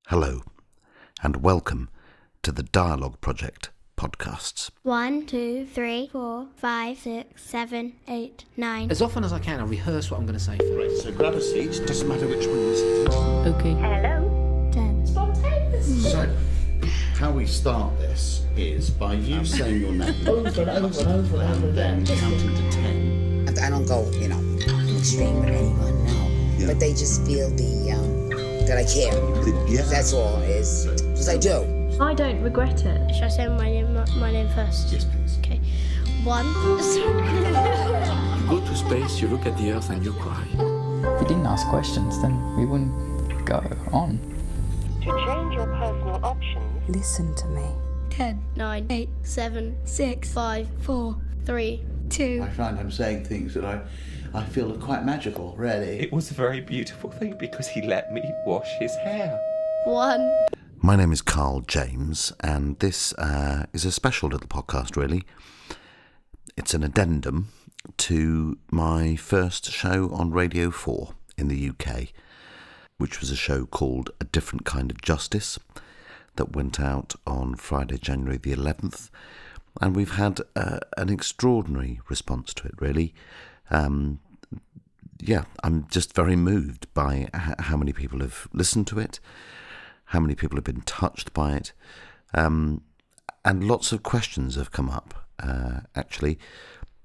Hello, and welcome to the Dialogue Project podcasts. 1, 2, 3, 4, 5, 6, 7, 8, 9. As often as I can, I rehearse what I'm going to say first. Right, so grab a seat, doesn't matter which one you sit in. Okay. Hello. 10. Spontaneous. So, how we start this is by you saying your name over and then counting to 10. I don't go, extreme with anyone, no. Yeah. But they just feel that I care. Yeah. That's all it is. Because I do. I don't regret it. Should I say my name first? Yes, please. Okay. 1. You go to space, you look at the Earth and you cry. If we didn't ask questions, then we wouldn't go on. To change your personal options, Listen to me. 10, 9, 8, 7, 6, 5, 4, 3, 2. I find I'm saying things that I feel are quite magical, really. It was a very beautiful thing because he let me wash his hair. 1. My name is Carl James, and this is a special little podcast, really. It's an addendum to my first show on Radio 4 in the UK, which was a show called A Different Kind of Justice that went out on Friday, January the 11th. And we've had an extraordinary response to it, really. I'm just very moved by how many people have listened to it, how many people have been touched by it, and lots of questions have come up, actually.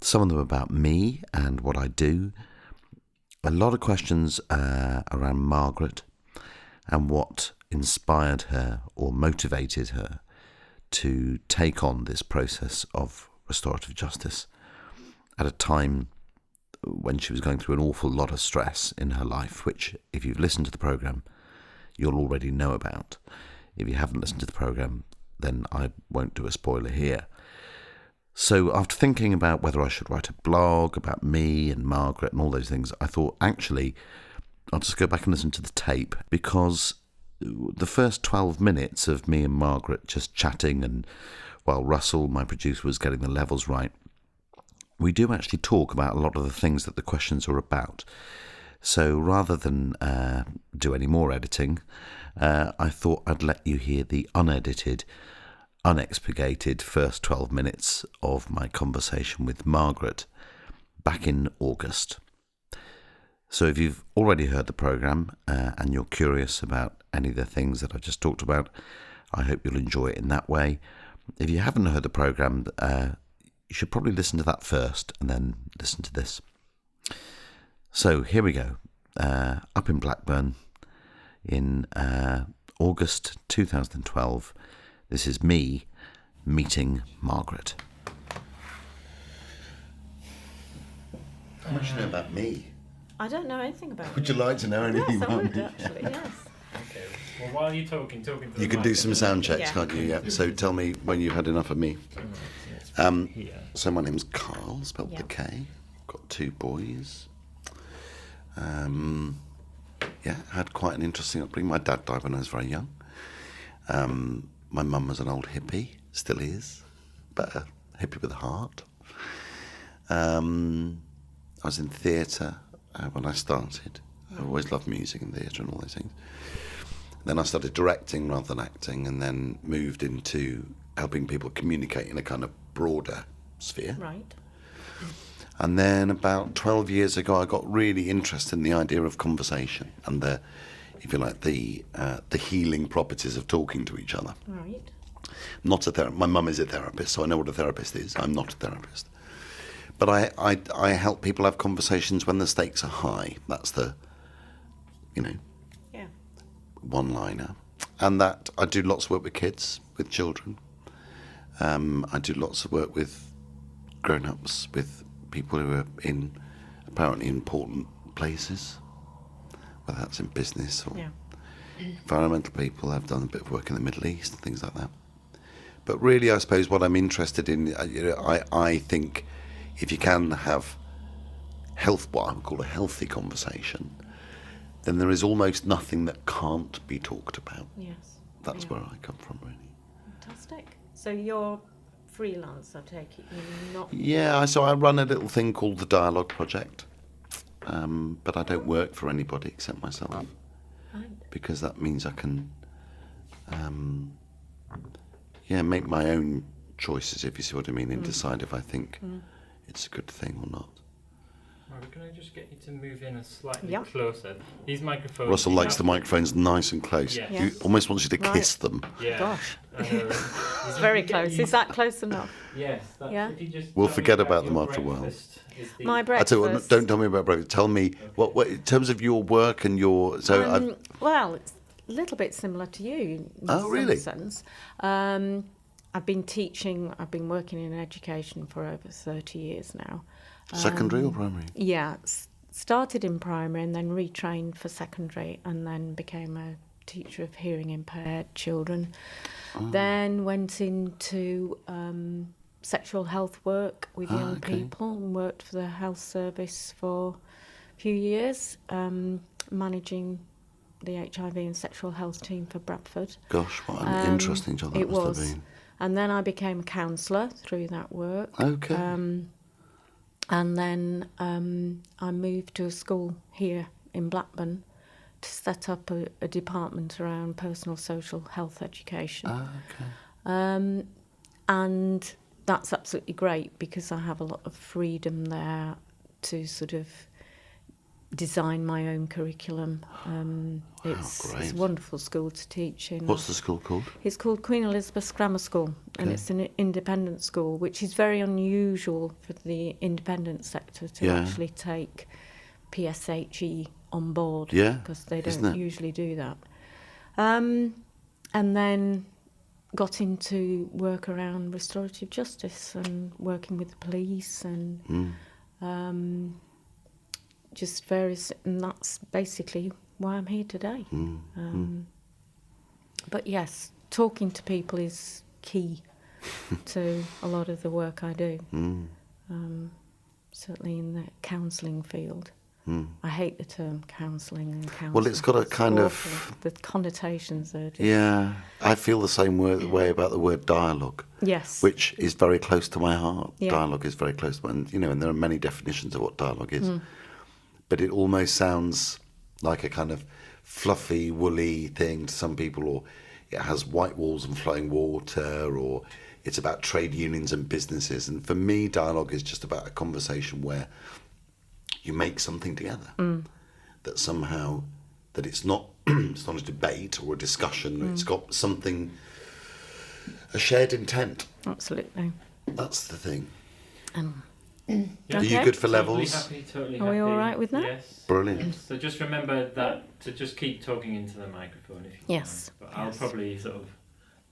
Some of them about me and what I do. A lot of questions around Margaret and what inspired her or motivated her to take on this process of restorative justice at a time when she was going through an awful lot of stress in her life, which, if you've listened to the programme, you'll already know about. If you haven't listened to the programme, then I won't do a spoiler here. So after thinking about whether I should write a blog about me and Margaret and all those things, I thought, actually, I'll just go back and listen to the tape, because the first 12 minutes of me and Margaret just chatting, and while Russell, my producer, was getting the levels right, we do actually talk about a lot of the things that the questions are about. So rather than do any more editing, I thought I'd let you hear the unedited, unexpurgated first 12 minutes of my conversation with Margaret back in August. So if you've already heard the programme and you're curious about any of the things that I've just talked about, I hope you'll enjoy it in that way. If you haven't heard the programme, you should probably listen to that first and then listen to this. So here we go. Up in Blackburn in August 2012. This is me meeting Margaret. How much do you know about me? I don't know anything about Would you like to know anything Yes, I about would me? actually, yes. Okay. Well, while you're talking to You can do some sound checks, Yeah. can't you? Yeah. So tell me when you've had enough of me. So my name's Carl, spelled with a K. Got 2 boys. Had quite an interesting upbringing. My dad died when I was very young. My mum was an old hippie, still is, but a hippie with a heart. I was in theatre when I started. I always loved music and theatre and all those things. Then I started directing rather than acting, and then moved into helping people communicate in a kind of broader sphere. Right. And then about 12 years ago, I got really interested in the idea of conversation and the healing properties of talking to each other. Right. Not a therapist. My mum is a therapist, so I know what a therapist is. I'm not a therapist. But I help people have conversations when the stakes are high. That's the, one-liner. And that I do lots of work with kids, with children. I do lots of work with grown-ups, with people who are in apparently important places, whether that's in business or environmental people. I've done a bit of work in the Middle East and things like that. But really, I suppose what I'm interested in, I think if you can have what I would call a healthy conversation, then there is almost nothing that can't be talked about. Yes. That's where I come from, really. Fantastic. So you're freelance, I take it? You're not... Yeah, so I run a little thing called the Dialogue Project, but I don't work for anybody except myself, Right. because that means I can make my own choices, if you see what I mean, and decide if I think it's a good thing or not. Margaret, can I just get you to move in a slightly closer? These microphones... Russell likes the microphones nice and close. Yes. He almost wants you to kiss them. Yeah. Gosh. It's very close. Is that close enough? Yes. Yeah. If you just We'll tell me forget about them your after a while. breakfast is the- My I tell you breakfast. what, don't tell me about breakfast. Tell me what in terms of your work and your. So Well, it's a little bit similar to you in Oh, really? some sense. I've been teaching, I've been working in education for over 30 years now. secondary or primary? Yeah, started in primary and then retrained for secondary and then became a teacher of hearing impaired children. Then went into sexual health work with young people and worked for the health service for a few years, managing the HIV and sexual health team for Bradford. Gosh, what an interesting job that It must was. have been. And then I became a counsellor through that work. Okay. And then I moved to a school here in Blackburn to set up a department around personal social health education. And that's absolutely great because I have a lot of freedom there to sort of design my own curriculum. It's a wonderful school to teach in. What's the school called? It's called Queen Elizabeth's Grammar School, and it's an independent school, which is very unusual for the independent sector to actually take PSHE on board, because they don't usually do that. And then got into work around restorative justice and working with the police and just various, and that's basically why I'm here today. But yes, talking to people is key to a lot of the work I do, certainly in the counselling field. I hate the term counselling and counselling. Well, it's got a kind awful. The connotations are just... Yeah, I feel the same way about the word dialogue. Yes. Which is very close to my heart. Yeah. Dialogue is very close to my, and there are many definitions of what dialogue is. But it almost sounds like a kind of fluffy, woolly thing to some people, or it has white walls and flowing water, or it's about trade unions and businesses. And for me, dialogue is just about a conversation where you make something together. That somehow, that it's not it's not a debate or a discussion. It's got something, a shared intent. Absolutely. That's the thing. Yeah. Are you good for levels? Totally Are we all right with that? Yes. Brilliant. So just remember that to just keep talking into the microphone if you Yes. can. But I'll probably sort of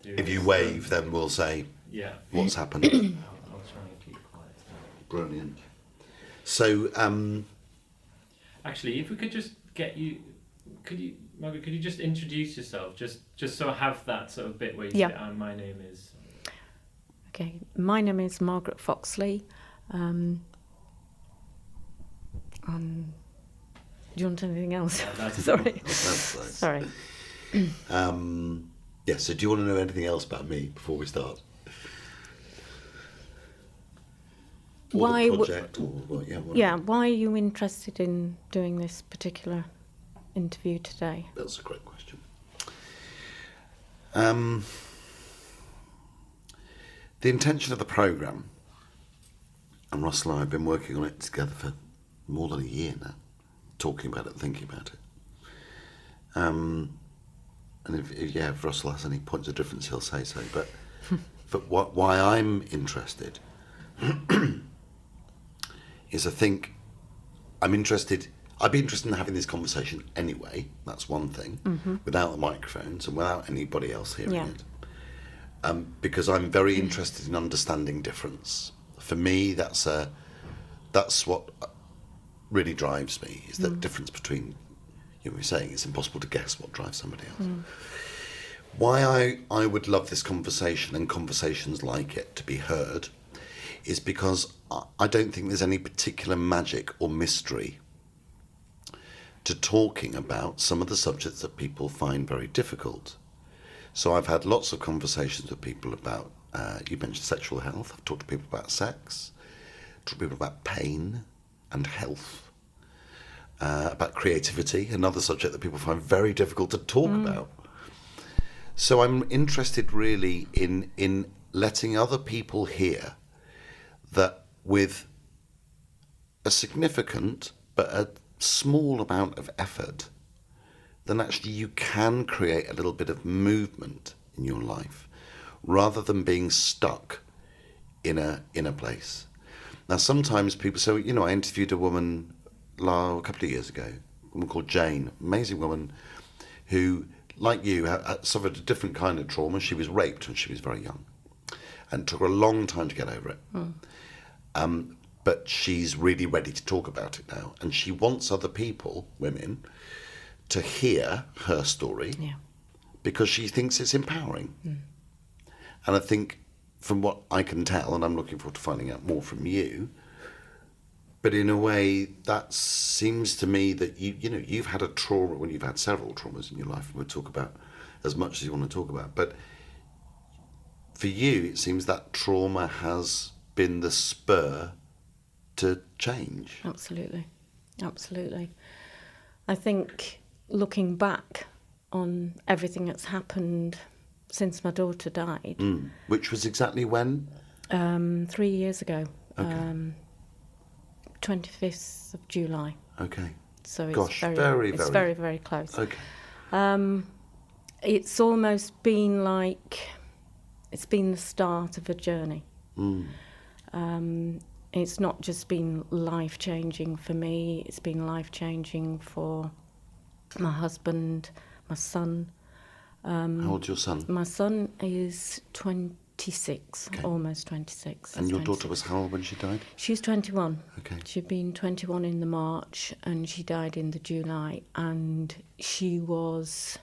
do If you this. wave, then we'll say what's happened. I'll try and keep quiet. Brilliant. So, Actually, if we could just get you, Margaret, could you just introduce yourself, just so I have that sort of bit where you say, my name is. Okay, my name is Margaret Foxley. Do you want anything else? Sorry. Sorry. So do you want to know anything else about me before we start? Or Why the project, or what? Why are you interested in doing this particular interview today? That's a great question. The intention of the programme, and Russell and I have been working on it together for more than a year now, talking about it, thinking about it. And if Russell has any points of difference, he'll say so. But why I'm interested is I'd be interested in having this conversation anyway. That's one thing, without the microphones and without anybody else hearing it. Because I'm very interested in understanding difference. For me, that's what really drives me, is that difference between, we're saying it's impossible to guess what drives somebody else. Why I would love this conversation and conversations like it to be heard is because I don't think there's any particular magic or mystery to talking about some of the subjects that people find very difficult. So I've had lots of conversations with people about, you mentioned sexual health. I've talked to people about sex, talked to people about pain and health, about creativity, another subject that people find very difficult to talk about. So I'm interested really in letting other people hear that with a significant but a small amount of effort, then actually you can create a little bit of movement in your life rather than being stuck in a place. Now sometimes people, so I interviewed a woman a couple of years ago, a woman called Jane, amazing woman who, like you, suffered a different kind of trauma. She was raped when she was very young and it took her a long time to get over it. But she's really ready to talk about it now, and she wants other people, women, to hear her story because she thinks it's empowering. And I think, from what I can tell, and I'm looking forward to finding out more from you, but in a way that seems to me that you've had a trauma, when you've had several traumas in your life, and we'll talk about as much as you want to talk about, but for you it seems that trauma has been the spur to change. Absolutely. I think looking back on everything that's happened since my daughter died. Which was exactly when? 3 years ago. Okay. 25th of July. Okay. So it's Gosh, very, very close. Okay. It's almost been like it's been the start of a journey. It's not just been life-changing for me, it's been life-changing for my husband, my son. How old's your son? My son is 26, almost 26. And your daughter was how old when she died? She was 21. Okay. She'd been 21 in the March and she died in the July. And she was...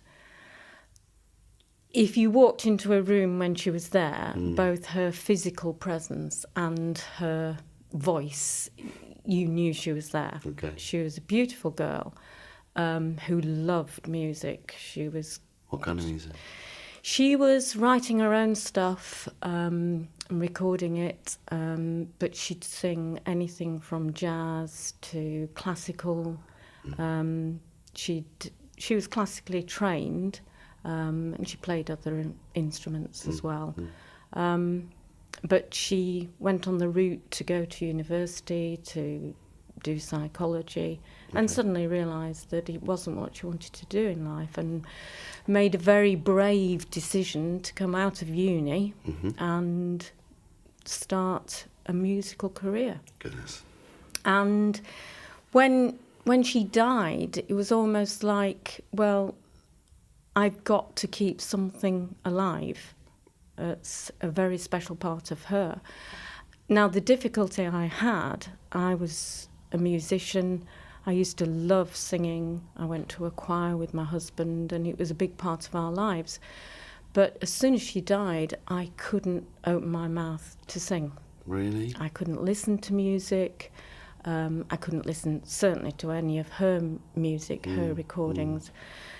If you walked into a room when she was there, both her physical presence and her voice, you knew she was there. Okay. She was a beautiful girl who loved music. She was... What kind of music? She was writing her own stuff, recording it, but she'd sing anything from jazz to classical. She was classically trained, and she played other instruments as well. But she went on the route to go to university to do psychology, and suddenly realised that it wasn't what she wanted to do in life, and made a very brave decision to come out of uni and start a musical career. Goodness. And when she died, it was almost like, well, I've got to keep something alive. It's a very special part of her. Now, the difficulty I was a musician. I used to love singing. I went to a choir with my husband, and it was a big part of our lives. But as soon as she died, I couldn't open my mouth to sing. Really? I couldn't listen to music. I couldn't listen, certainly, to any of her music, her recordings.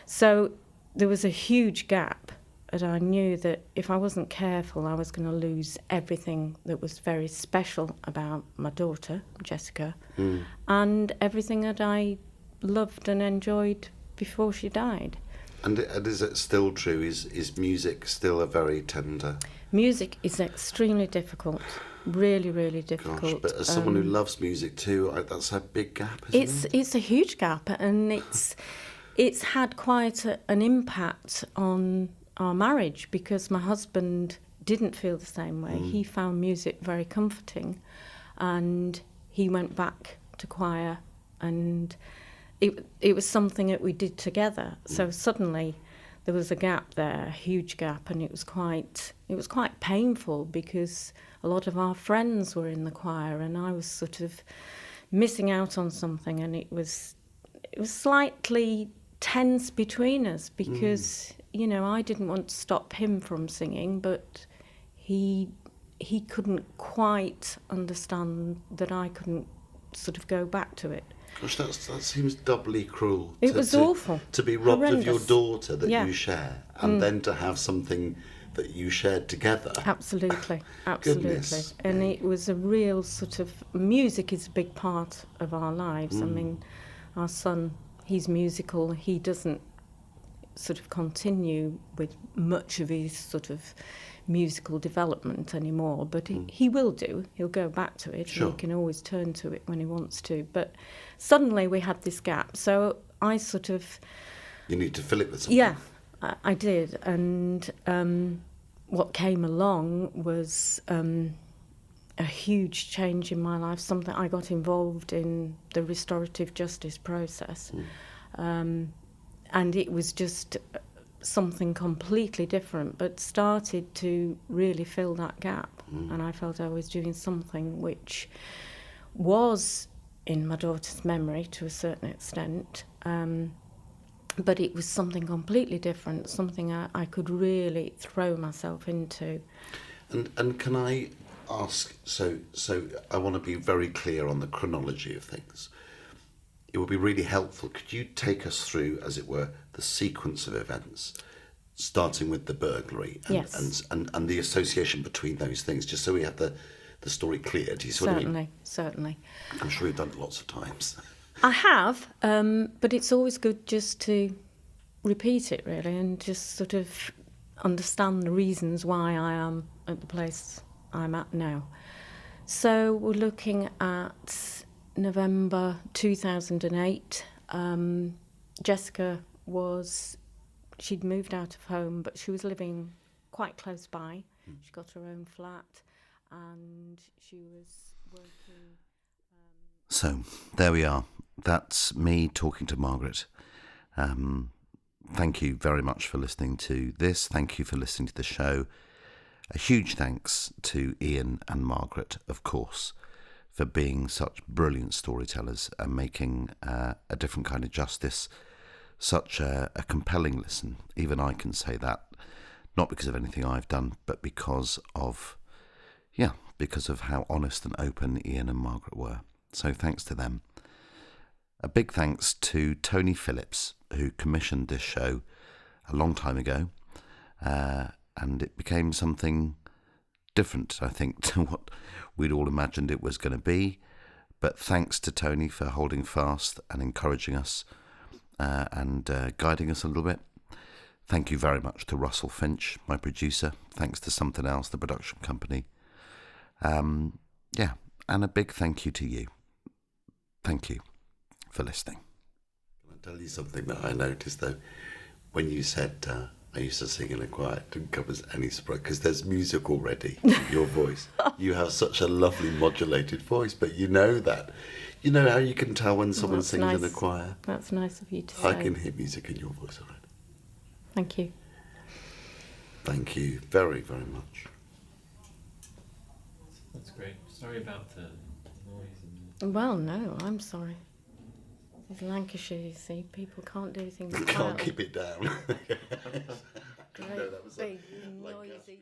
So there was a huge gap, and I knew that if I wasn't careful, I was going to lose everything that was very special about my daughter, Jessica, and everything that I loved and enjoyed before she died. And is it still true? Is music still a very tender... Music is extremely difficult, really, really difficult. Gosh, but as someone who loves music too, that's a big gap, isn't it? It's a huge gap, and it's had quite an impact on our marriage, because my husband didn't feel the same way. He found music very comforting, and he went back to choir, and it was something that we did together. So suddenly there was a gap there, a huge gap, and it was quite painful, because a lot of our friends were in the choir and I was sort of missing out on something, and it was slightly tense between us, because I didn't want to stop him from singing, but he couldn't quite understand that I couldn't sort of go back to it. Gosh, that seems doubly cruel. It was awful. To be robbed Horrendous. of your daughter that you share, and then to have something that you shared together. Absolutely. Goodness. And it was a real sort of... Music is a big part of our lives. I mean, our son, he's musical. He doesn't sort of continue with much of his sort of musical development anymore, but he will do. He'll go back to it. Sure. And he can always turn to it when he wants to. But suddenly we had this gap, so I sort of... You need to fill it with something. Yeah, I did. And what came along was a huge change in my life, something I got involved in the restorative justice process. And it was just something completely different, but started to really fill that gap. And I felt I was doing something which was in my daughter's memory to a certain extent, but it was something completely different, something I could really throw myself into. And can I ask, so I want to be very clear on the chronology of things. It would be really helpful. Could you take us through, as it were, the sequence of events, starting with the burglary and the association between those things, just so we have the story clear? Do you see what I mean? Certainly. I'm sure you've done it lots of times. I have, but it's always good just to repeat it, really, and just sort of understand the reasons why I am at the place I'm at now. So we're looking at November 2008. Jessica she'd moved out of home, but she was living quite close by. She got her own flat, and she was working... So, there we are. That's me talking to Margaret. Thank you very much for listening to this. Thank you for listening to the show. A huge thanks to Ian and Margaret, of course, for being such brilliant storytellers and making a different kind of justice such a compelling listen. Even I can say that, not because of anything I've done, but because of how honest and open Ian and Margaret were. So thanks to them. A big thanks to Tony Phillips, who commissioned this show a long time ago, and it became something different, I think, to what we'd all imagined it was going to be. But thanks to Tony for holding fast and encouraging us and guiding us a little bit. Thank you very much to Russell Finch, my producer. Thanks to Something Else, the production company. And a big thank you to you. Thank you for listening. Can I tell you something that I noticed, though? When you said I used to sing in a choir, it didn't come as any surprise, because there's music already in your voice. You have such a lovely modulated voice, but you know that. You know how you can tell when someone sings in a choir? That's nice of you to say. I can hear music in your voice already. Thank you. Thank you very, very much. That's great. Sorry about the noise. Well, no, I'm sorry. It's Lancashire, you see. People can't do things. Can't keep it down. Great, No, that was big, like noisy...